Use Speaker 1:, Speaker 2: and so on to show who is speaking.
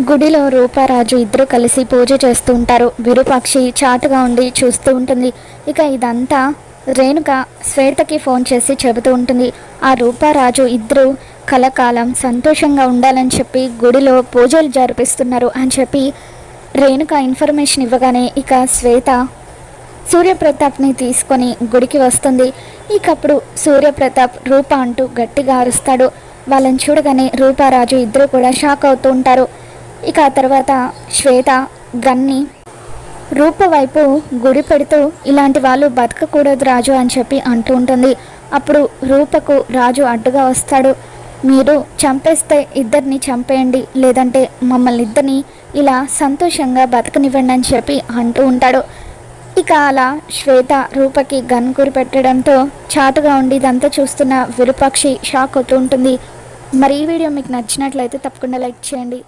Speaker 1: గుడిలో రూపారాజు ఇద్దరు కలిసి పూజ చేస్తూ ఉంటారు. విరూపాక్షి చాటుగా ఉండి చూస్తూ ఉంటుంది. ఇక ఇదంతా రేణుక శ్వేతకి ఫోన్ చేసి చెబుతూ ఉంటుంది. ఆ రూపారాజు ఇద్దరు కలకాలం సంతోషంగా ఉండాలని చెప్పి గుడిలో పూజలు జరిపిస్తున్నారు అని చెప్పి రేణుక ఇన్ఫర్మేషన్ ఇవ్వగానే ఇక శ్వేత సూర్యప్రతాప్ని తీసుకొని గుడికి వస్తుంది. ఇకప్పుడు సూర్యప్రతాప్ రూప అంటూ గట్టిగా అరుస్తాడు. వాళ్ళని చూడగానే రూపారాజు ఇద్దరు కూడా షాక్ అవుతూ ఉంటారు. ఇక ఆ తర్వాత శ్వేత గన్ని రూప వైపు గురి పెడుతూ ఇలాంటి వాళ్ళు బతకకూడదు రాజు అని చెప్పి అంటూ ఉంటుంది. అప్పుడు రూపకు రాజు అడ్డుగా వస్తాడు. మీరు చంపేస్తే ఇద్దరిని చంపేయండి, లేదంటే మమ్మల్ని ఇద్దరిని ఇలా సంతోషంగా బతకనివ్వండి అని చెప్పి అంటూ ఉంటాడు. ఇక అలా శ్వేత రూపకి గన్ గురి పెట్టడంతో చాటుగా ఉండి ఇదంతా చూస్తున్న విరూపాక్షి షాక్ అవుతూ ఉంటుంది. మరి ఈ వీడియో మీకు నచ్చినట్లయితే తప్పకుండా లైక్ చేయండి.